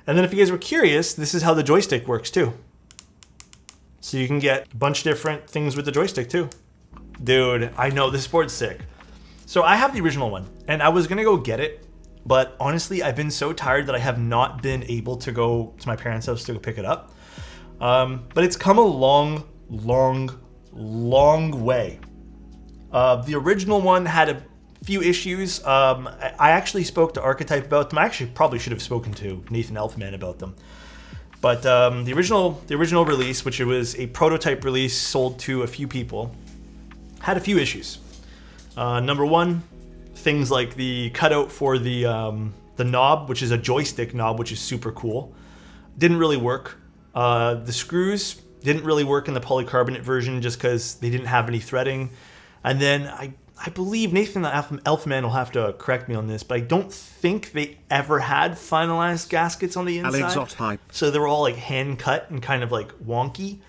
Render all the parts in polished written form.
And then if you guys were curious, this is how the joystick works too. So you can get a bunch of different things with the joystick too. Dude, I know this board's sick. So I have the original one and I was gonna go get it, but honestly, I've been so tired that I have not been able to go to my parents' house to go pick it up. But it's come a long, long, long way. The original one had a few issues. I actually spoke to Archetype about them. I actually probably should have spoken to NathanAlphaMan about them. But the original release, which it was a prototype release sold to a few people, had a few issues. Number one, things like the cutout for the knob, which is a joystick knob, which is super cool, didn't really work. The screws didn't really work in the polycarbonate version just because they didn't have any threading. And then I believe NathanAlphaMan will have to correct me on this, but I don't think they ever had finalized gaskets on the inside. Alexotype. So they were all like hand cut and kind of like wonky.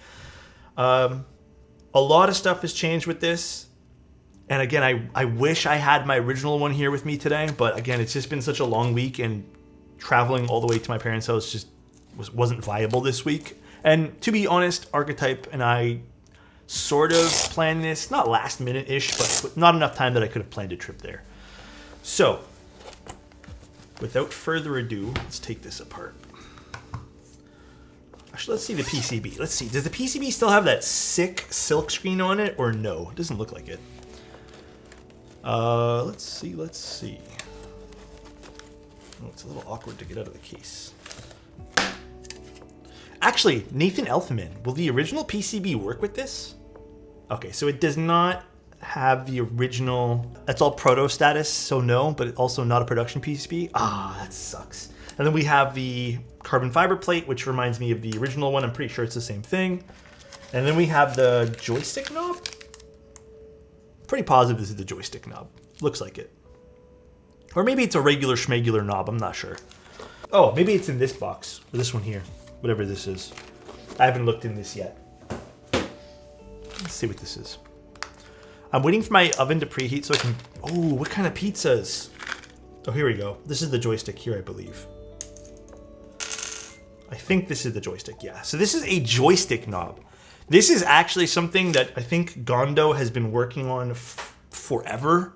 A lot of stuff has changed with this. And again, I wish I had my original one here with me today, but again, it's just been such a long week and traveling all the way to my parents' house just wasn't viable this week. And to be honest, Archetype and I sort of planned this, not last minute-ish, but not enough time that I could have planned a trip there. So, without further ado, let's take this apart. Actually, let's see the PCB. Let's see, does the PCB still have that sick silk screen on it or no? It doesn't look like it. Let's see. Oh, it's a little awkward to get out of the case. Actually, NathanAlphaMan, will the original PCB work with this? Okay, so it does not have the original, that's all proto status, so no, but also not a production PCB. Ah, that sucks. And then we have the carbon fiber plate, which reminds me of the original one. I'm pretty sure it's the same thing. And then we have the joystick knob. Pretty positive this is the joystick knob. Looks like it. Or maybe it's a regular schmegular knob, I'm not sure. Oh, maybe it's in this box, or this one here. Whatever this is. I haven't looked in this yet. Let's see what this is. I'm waiting for my oven to preheat so I can... Oh, what kind of pizzas? Oh, here we go. This is the joystick here, I believe. I think this is the joystick, yeah. So this is a joystick knob. This is actually something that I think Gondo has been working on forever.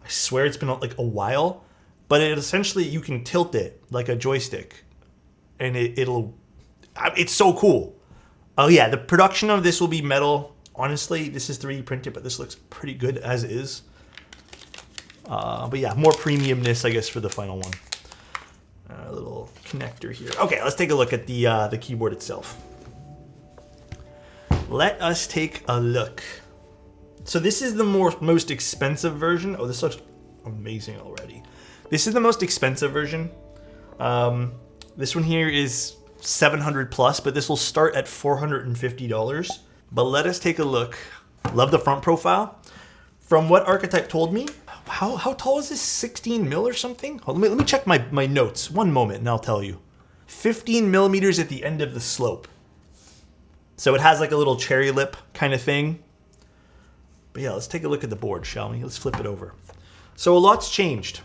I swear it's been like a while. But it essentially, you can tilt it like a joystick. And it's so cool. Oh yeah, the production of this will be metal. Honestly, this is 3D printed, but this looks pretty good as is. But yeah, more premiumness, I guess, for the final one. A little connector here. Okay, let's take a look at the keyboard itself. Let us take a look. So this is the most expensive version. Oh, this looks amazing already. This is the most expensive version. This one here is $700 plus, but this will start at $450. But let us take a look. Love the front profile. From what Archetype told me, how tall is this? 16 mil or something? Let me check my notes. One moment and I'll tell you. 15 millimeters at the end of the slope. So it has like a little cherry lip kind of thing. But yeah, let's take a look at the board, shall we? Let's flip it over. So a lot's changed.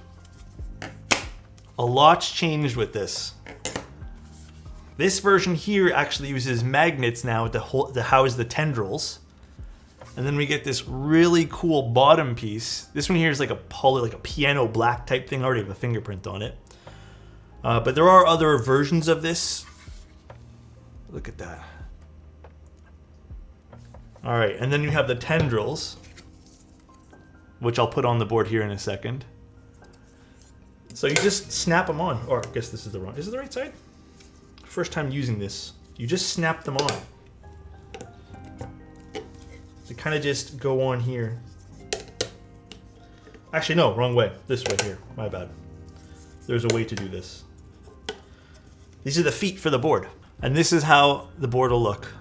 A lot's changed with this. This version here actually uses magnets now to house the tendrils. And then we get this really cool bottom piece. This one here is like a piano black type thing. I already have a fingerprint on it. But there are other versions of this. Look at that. All right, and then you have the tendrils, which I'll put on the board here in a second. So you just snap them on. Or I guess this is the wrong. Is it the right side? First time using this. You just snap them on. They kind of just go on here. Actually, no, wrong way. This way here. My bad. There's a way to do this. These are the feet for the board. And this is how the board will look.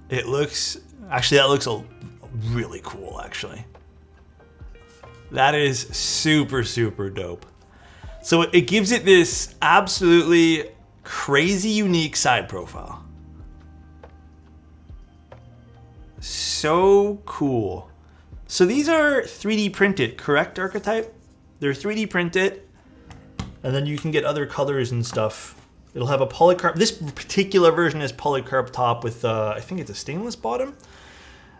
It looks... Actually, that looks really cool, actually. That is super, super dope. So it gives it this absolutely crazy unique side profile. So cool. So these are 3D printed, correct, Archetype? They're 3D printed. And then you can get other colors and stuff. It'll have a polycarb. This particular version is polycarb top with, I think it's a stainless bottom.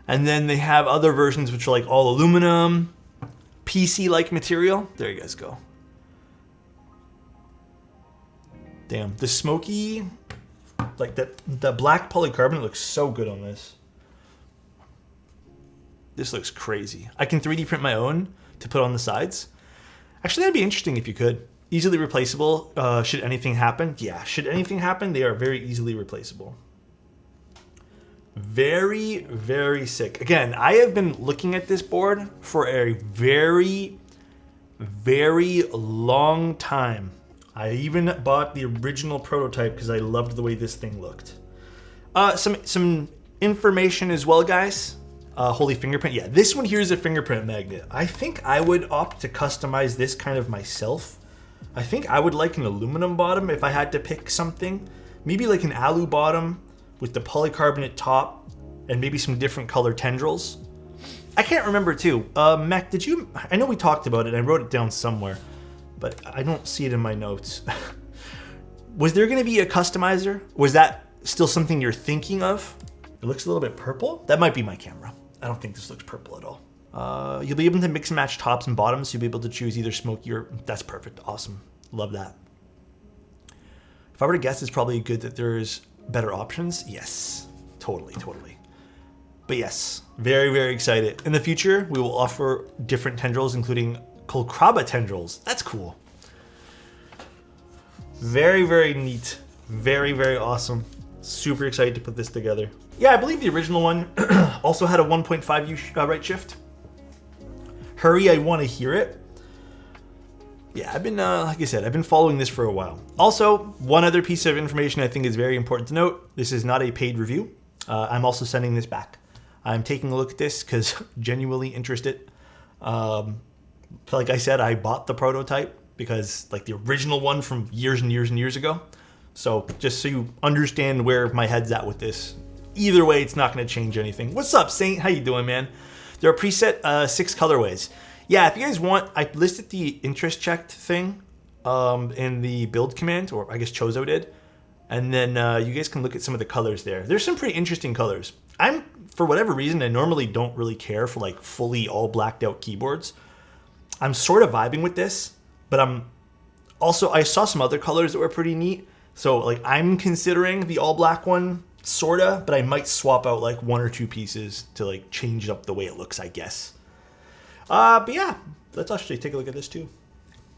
And then they have other versions which are like all aluminum, PC-like material. There you guys go. Damn, the smoky, like the black polycarbonate looks so good on this. This looks crazy. I can 3D print my own to put on the sides. Actually, that'd be interesting if you could. Easily replaceable, should anything happen. Yeah, should anything happen, they are very easily replaceable. Very, very sick. Again, I have been looking at this board for a very, very long time. I even bought the original prototype because I loved the way this thing looked. Some information as well, guys. Holy fingerprint. Yeah, this one here is a fingerprint magnet. I think I would opt to customize this kind of myself. I think I would like an aluminum bottom if I had to pick something. Maybe like an alu bottom with the polycarbonate top and maybe some different color tendrils. I can't remember too. Mech, did you, I know we talked about it. I wrote it down somewhere, but I don't see it in my notes. Was there gonna be a customizer? Was that still something you're thinking of? It looks a little bit purple. That might be my camera. I don't think this looks purple at all. You'll be able to mix and match tops and bottoms. You'll be able to choose either smoky or, that's perfect, awesome. Love that. If I were to guess, it's probably good that there's better options. Yes, totally, totally. But yes, very, very excited. In the future, we will offer different tendrils, including Colcraba tendrils. That's cool. Very, very neat. Very, very awesome. Super excited to put this together. Yeah, I believe the original one also had a 1.5U right shift. Hurry, I want to hear it. Yeah, I've been, like I said, I've been following this for a while. Also, one other piece of information I think is very important to note. This is not a paid review. I'm also sending this back. I'm taking a look at this because genuinely interested. Like I said, I bought the prototype because like the original one from years and years and years ago. So just so you understand where my head's at with this. Either way, it's not going to change anything. What's up, Saint? How you doing, man? There are preset 6 colorways. Yeah, if you guys want, I listed the interest checked thing in the build command, or I guess Chozo did. And then you guys can look at some of the colors there. There's some pretty interesting colors. For whatever reason, I normally don't really care for like fully all blacked out keyboards. I'm sort of vibing with this, but I saw some other colors that were pretty neat. So like I'm considering the all black one, sorta, but I might swap out like 1 or 2 pieces to like change up the way it looks, I guess. But yeah, let's actually take a look at this too.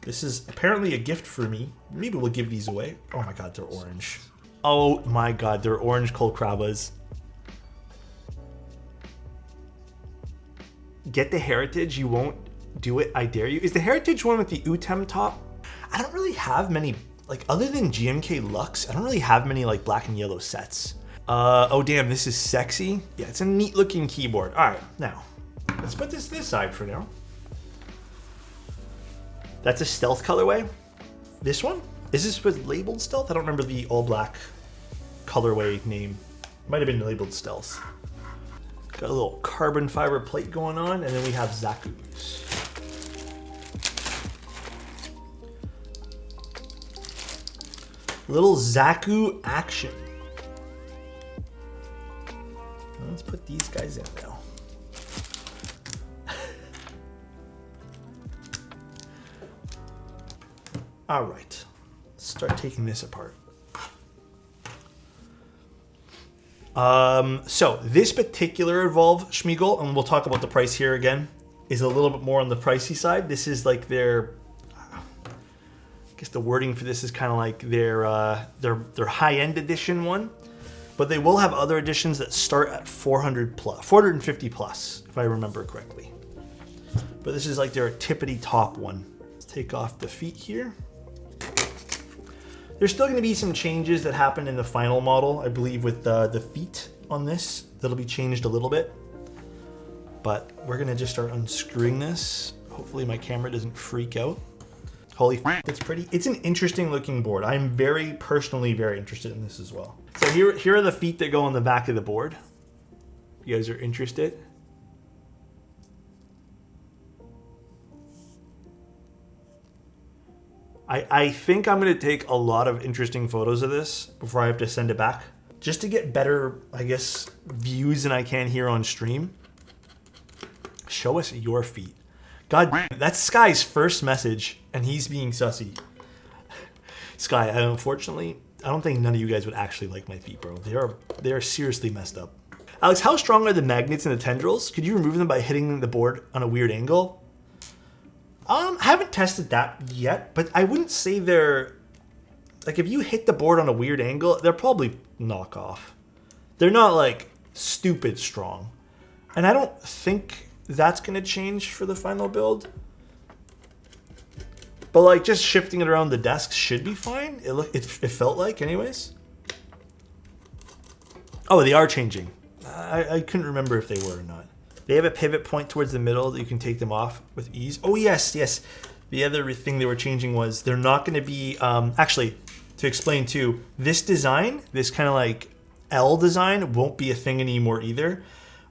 This is apparently a gift for me. Maybe we'll give these away. Oh my god, they're orange. Oh my god, they're orange Colcrabas. Get the Heritage, you won't do it, I dare you. Is the Heritage one with the UTEM top? I don't really have many, like other than GMK Lux, I don't really have many like black and yellow sets. Oh damn, this is sexy. Yeah, it's a neat looking keyboard. All right, now, let's put this aside for now. That's a stealth colorway. This one? Is this with labeled stealth? I don't remember the all black colorway name. Might have been labeled stealth. Got a little carbon fiber plate going on, and then we have Zaku's. Little Zaku action. Let's put these guys in now. All right, let's start taking this apart. So this particular Evolv Schmiegel, and we'll talk about the price here again, is a little bit more on the pricey side. This is like their, I guess the wording for this is kind of like their high-end edition one, but they will have other editions that start at 450 plus, if I remember correctly. But this is like their tippity top one. Let's take off the feet here. There's still going to be some changes that happen in the final model, I believe, with the feet on this. That'll be changed a little bit. But we're going to just start unscrewing this. Hopefully my camera doesn't freak out. Holy f***, it's pretty. It's an interesting looking board. I'm personally very interested in this as well. So here are the feet that go on the back of the board. If you guys are interested. I think I'm going to take a lot of interesting photos of this before I have to send it back, just to get better, I guess, views than I can here on stream. Show us your feet. God, that's Sky's first message, and he's being sussy. Sky, unfortunately, I don't think none of you guys would actually like my feet, bro. They are seriously messed up. Alex, how strong are the magnets and the tendrils? Could you remove them by hitting the board on a weird angle? I haven't tested that yet, but I wouldn't say they're... Like, if you hit the board on a weird angle, they're probably knock off. They're not, like, stupid strong. And I don't think that's going to change for the final build. But, like, just shifting it around the desk should be fine. It felt like, anyways. Oh, they are changing. I couldn't remember if they were or not. They have a pivot point towards the middle that you can take them off with ease. Oh, yes, yes. The other thing they were changing was they're not going to be... actually, to explain too, this design, this kind of like L design, won't be a thing anymore either.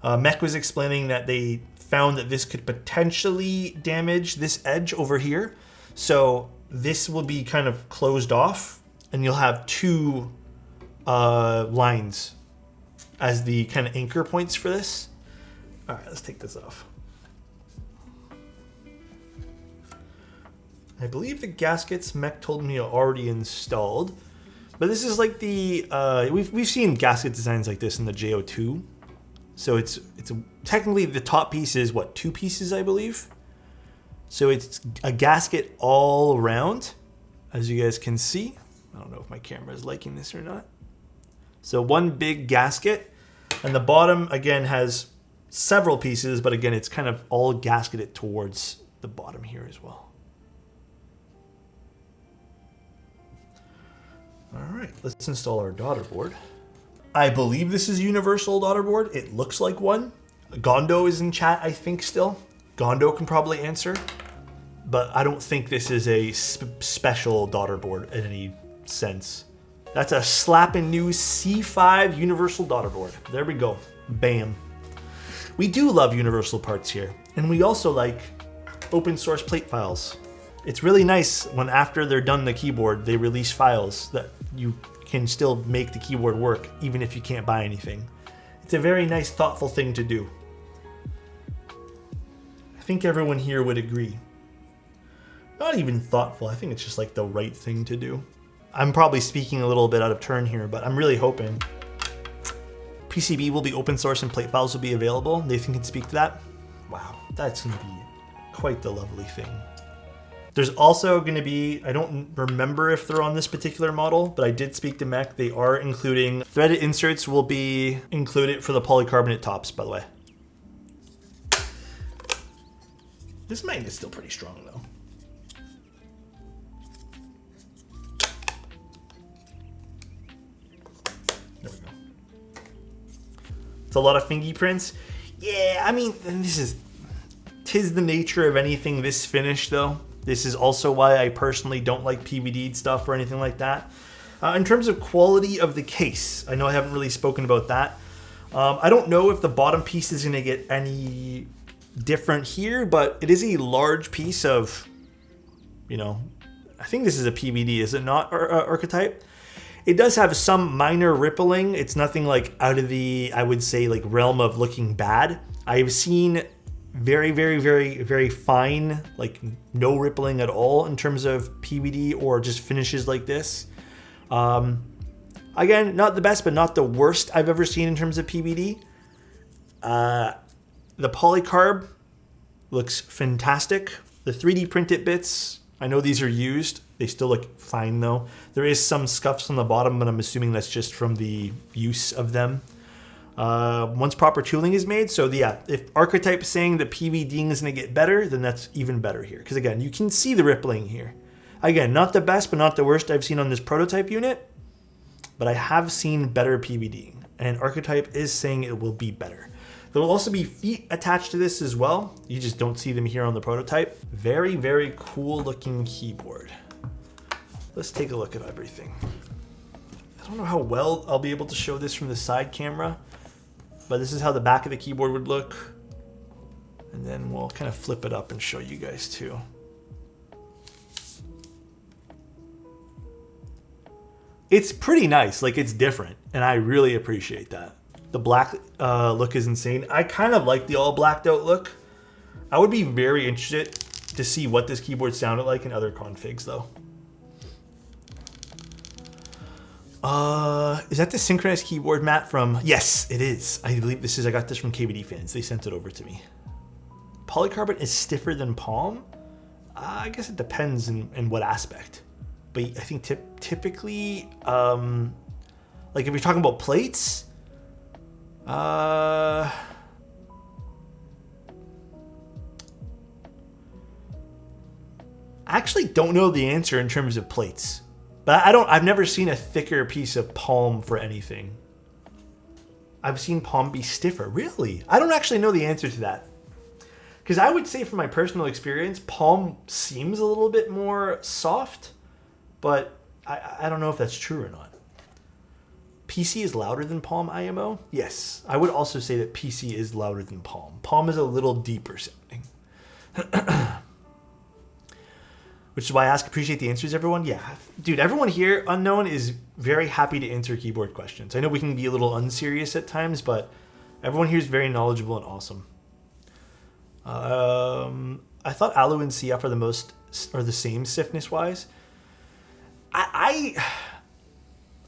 Mech was explaining that they found that this could potentially damage this edge over here. So this will be kind of closed off, and you'll have two lines as the kind of anchor points for this. All right, let's take this off. I believe the gaskets Mech told me are already installed, but this is like the we've seen gasket designs like this in the JO2. So it's technically the top piece is what, 2 pieces, I believe. So it's a gasket all around, as you guys can see. I don't know if my camera is liking this or not. So one big gasket, and the bottom again has several pieces, but again, it's kind of all gasketed towards the bottom here as well. All right, let's install our daughter board. I believe this is universal daughter board. It looks like one. Gondo is in chat, I think, still. Gondo can probably answer, but I don't think this is a special daughter board in any sense. That's a slapping new C5 universal daughter board. There we go. Bam. We do love universal parts here, and we also like open source plate files. It's really nice when after they're done the keyboard, they release files that you can still make the keyboard work even if you can't buy anything. It's a very nice, thoughtful thing to do. I think everyone here would agree. Not even thoughtful, I think it's just like the right thing to do. I'm probably speaking a little bit out of turn here, but I'm really hoping PCB will be open source and plate files will be available. Nathan can speak to that. Wow, that's gonna be quite the lovely thing. There's also going to be, I don't remember if they're on this particular model, but I did speak to Mech. They are including, threaded inserts will be included for the polycarbonate tops, by the way. This magnet's still pretty strong though. There we go. It's a lot of fingerprints. Yeah, I mean, tis the nature of anything this finish though. This is also why I personally don't like PVD'd stuff or anything like that. In terms of quality of the case, I know I haven't really spoken about that. I don't know if the bottom piece is going to get any different here, but it is a large piece of, you know, I think this is a PVD, is it not, Archetype? It does have some minor rippling. It's nothing like out of the, I would say, like realm of looking bad. I've seen very, very, very, very fine, like no rippling at all in terms of PVD or just finishes like this. Again, not the best, but not the worst I've ever seen in terms of PVD. The polycarb looks fantastic. The 3D printed bits, I know these are used. They still look fine though. There is some scuffs on the bottom, but I'm assuming that's just from the use of them. Once proper tooling is made. So yeah, if Archetype is saying that PVDing is going to get better, then that's even better here. Because again, you can see the rippling here. Again, not the best, but not the worst I've seen on this prototype unit. But I have seen better PVDing. And Archetype is saying it will be better. There will also be feet attached to this as well. You just don't see them here on the prototype. Very, very cool looking keyboard. Let's take a look at everything. I don't know how well I'll be able to show this from the side camera, but this is how the back of the keyboard would look. And then we'll kind of flip it up and show you guys too. it's pretty nice. Like, it's different, and I really appreciate that. The black look is insane. I kind of like the all blacked out look. I would be very interested to see what this keyboard sounded like in other configs, though. Is that the synchronized keyboard, Matt, from... Yes, it is. I believe this is... I got this from KBD fans. They sent it over to me. Polycarbonate is stiffer than palm? I guess it depends in what aspect. But I think typically, like if you're talking about plates, I actually don't know the answer in terms of plates. But I've never seen a thicker piece of palm for anything. I've seen palm be stiffer. Really? I don't actually know the answer to that. Because I would say from my personal experience, palm seems a little bit more soft, but I don't know if that's true or not. PC is louder than palm IMO? Yes. I would also say that PC is louder than palm. Palm is a little deeper sounding. Which is why I ask, appreciate the answers, everyone. Yeah, dude, everyone here, Unknown, is very happy to answer keyboard questions. I know we can be a little unserious at times, but everyone here is very knowledgeable and awesome. I thought Alu and CF are the same stiffness wise. I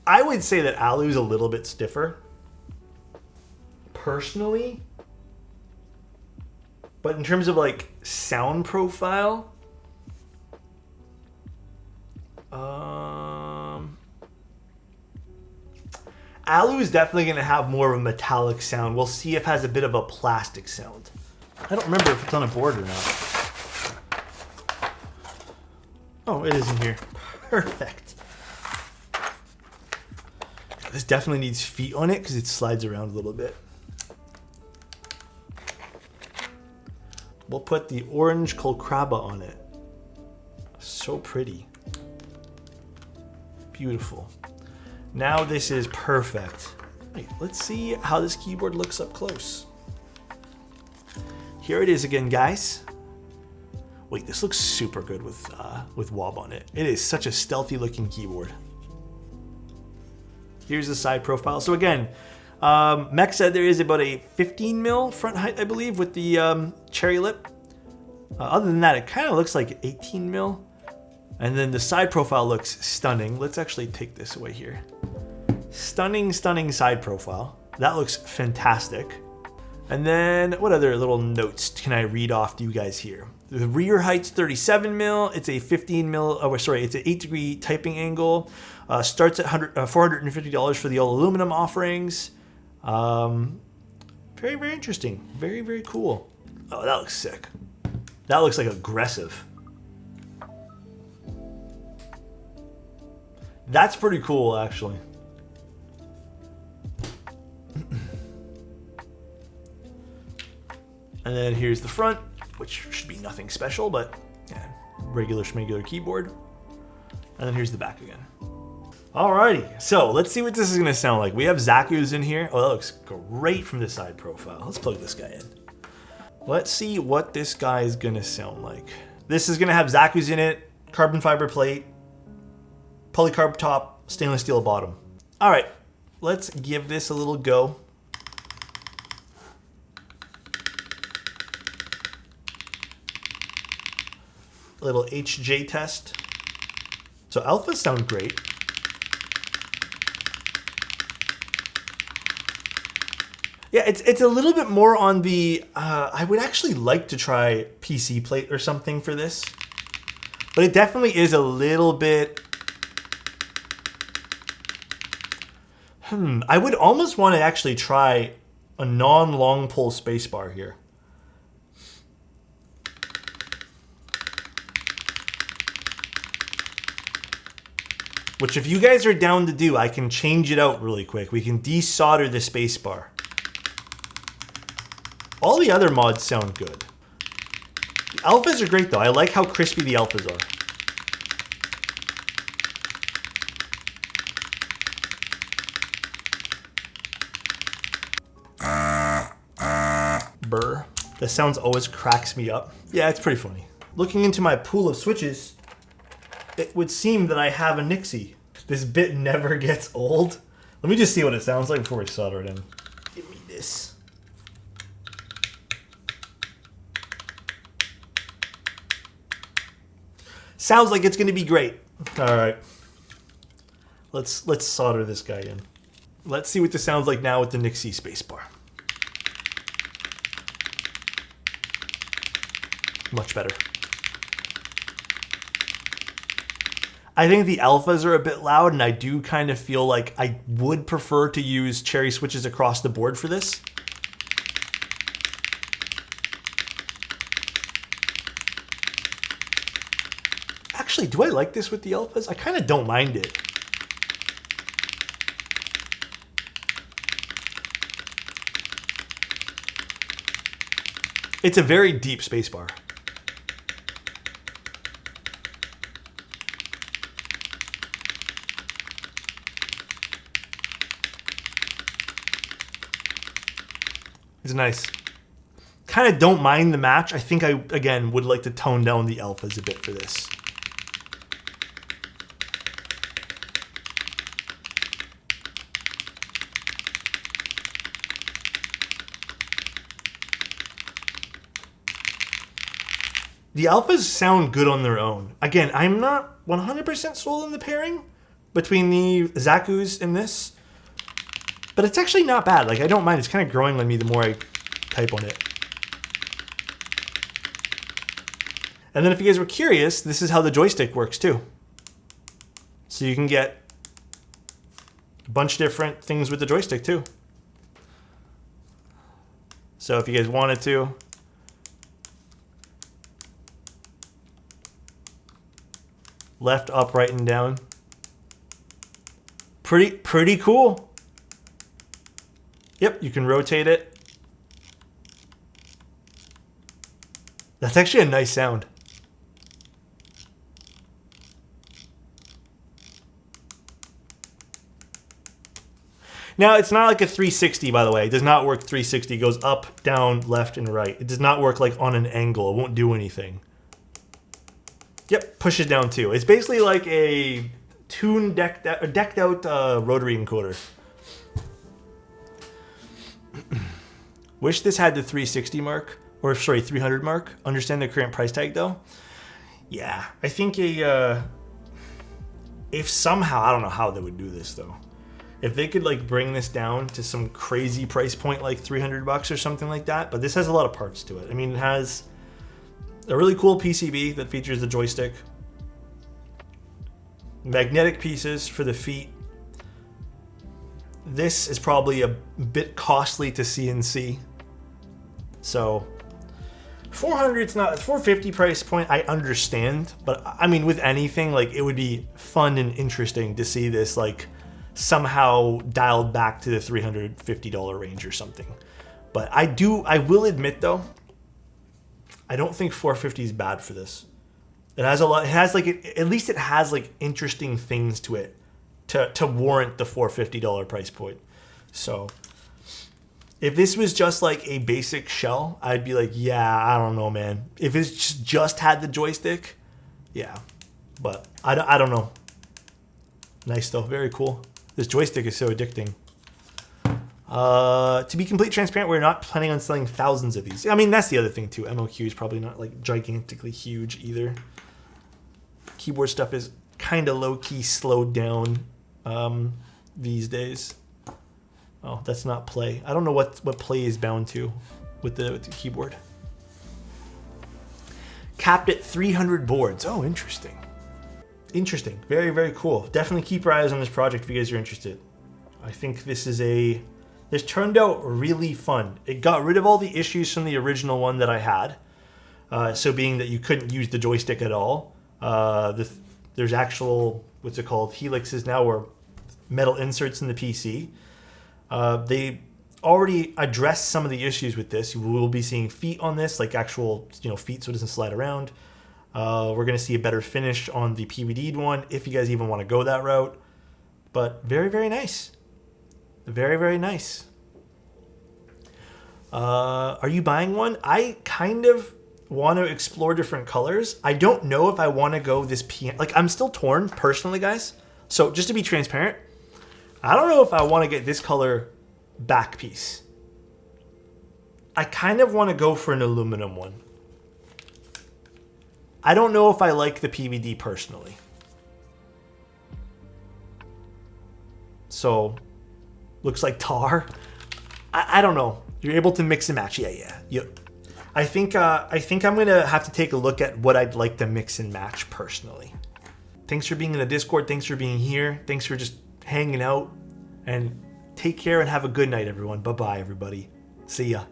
would say that Alu is a little bit stiffer, personally. But in terms of like sound profile, Alu is definitely going to have more of a metallic sound. We'll see if it has a bit of a plastic sound. I don't remember if it's on a board or not. Oh, it is in here. Perfect. This definitely needs feet on it because it slides around a little bit. We'll put the orange Colcraba on it. So pretty. Beautiful. Now this is perfect. Wait, let's see how this keyboard looks up close. Here it is again, guys. Wait, this looks super good with wob on it. It is such a stealthy looking keyboard. Here's the side profile. So again, Mech said there is about a 15 mil front height, I believe, with the cherry lip. Other than that, it kind of looks like 18 mil. And then the side profile looks stunning. Let's actually take this away here. Stunning, stunning side profile. That looks fantastic. And then what other little notes can I read off to you guys here? The rear height's 37 mil. It's a 15 mil. Oh, sorry, it's an 8-degree typing angle. Starts at $450 for the all aluminum offerings. Very, very interesting. Very, very cool. Oh, that looks sick. That looks like aggressive. That's pretty cool, actually. And then here's the front, which should be nothing special, but yeah, regular schmegular keyboard. And then here's the back again. Alrighty, so let's see what this is gonna sound like. We have Zaku's in here. Oh, that looks great from the side profile. Let's plug this guy in. Let's see what this guy is gonna sound like. This is gonna have Zaku's in it, carbon fiber plate, polycarb top, stainless steel bottom. All right, let's give this a little go. A little HJ test. So alphas sound great. Yeah, it's a little bit more on the, I would actually like to try PC plate or something for this. But it definitely is a little bit, I would almost want to actually try a non-long pull spacebar here. Which if you guys are down to do, I can change it out really quick. We can desolder the spacebar. All the other mods sound good. The alphas are great though. I like how crispy the alphas are. Burr. The sounds always cracks me up. Yeah, it's pretty funny. Looking into my pool of switches, it would seem that I have a Nixie. This bit never gets old. Let me just see what it sounds like before we solder it in. Give me this. Sounds like it's going to be great. All right. Let's solder this guy in. Let's see what this sounds like now with the Nixie spacebar. Much better. I think the alphas are a bit loud, and I do kind of feel like I would prefer to use cherry switches across the board for this. Actually, do I like this with the alphas? I kind of don't mind it. It's a very deep spacebar. It's nice. Kind of don't mind the match. I think I, again, would like to tone down the alphas a bit for this. The alphas sound good on their own. Again, I'm not 100% sold on the pairing between the Zaku's and this, but it's actually not bad. Like, I don't mind. It's kind of growing on me the more I type on it. And then if you guys were curious, this is how the joystick works too. So you can get a bunch of different things with the joystick too. So if you guys wanted to, left, up, right, and down. Pretty cool. Yep, you can rotate it. That's actually a nice sound. Now, it's not like a 360, by the way. It does not work 360. It goes up, down, left, and right. It does not work like on an angle. It won't do anything. Yep, push it down too. It's basically like a decked out rotary encoder. Wish this had the 360 mark, or sorry, 300 mark. Understand the current price tag though. Yeah, I think if somehow, I don't know how they would do this though. If they could like bring this down to some crazy price point like 300 bucks or something like that, but this has a lot of parts to it. I mean, it has a really cool PCB that features the joystick, magnetic pieces for the feet. This is probably a bit costly to CNC. So 400, it's not, 450 price point, I understand, but I mean, with anything, like, it would be fun and interesting to see this like somehow dialed back to the $350 range or something. But I will admit though, I don't think 450 is bad for this. It has a lot, it has like, at least it has like interesting things to it to warrant the $450 price point. So if this was just like a basic shell, I'd be like, yeah, I don't know, man. If it's just had the joystick, yeah. But I don't know. Nice though, very cool. This joystick is so addicting. To be completely transparent, we're not planning on selling thousands of these. I mean, that's the other thing too. MOQ is probably not like gigantically huge either. Keyboard stuff is kind of low-key slowed down these days. Oh, that's not play. I don't know what play is bound to with the keyboard. Capped at 300 boards. Oh, interesting. Interesting. Very, very cool. Definitely keep your eyes on this project if you guys are interested. I think this turned out really fun. It got rid of all the issues from the original one that I had. So being that you couldn't use the joystick at all. There's actual, what's it called, helixes now, or metal inserts in the PC. They already addressed some of the issues with this. You will be seeing feet on this, like actual, feet so it doesn't slide around. We're going to see a better finish on the PVD'd one, if you guys even want to go that route. But very, very nice. Very, very nice. Are you buying one? I kind of want to explore different colors. I don't know if I want to go this piano. Like, I'm still torn, personally, guys. So just to be transparent, I don't know if I want to get this color back piece. I kind of want to go for an aluminum one. I don't know if I like the PVD personally. So, looks like tar. I don't know. You're able to mix and match. Yeah. I think I'm gonna have to take a look at what I'd like to mix and match personally. Thanks for being in the Discord. Thanks for being here. Thanks for just hanging out. And take care and have a good night, everyone. Bye-bye, everybody. See ya.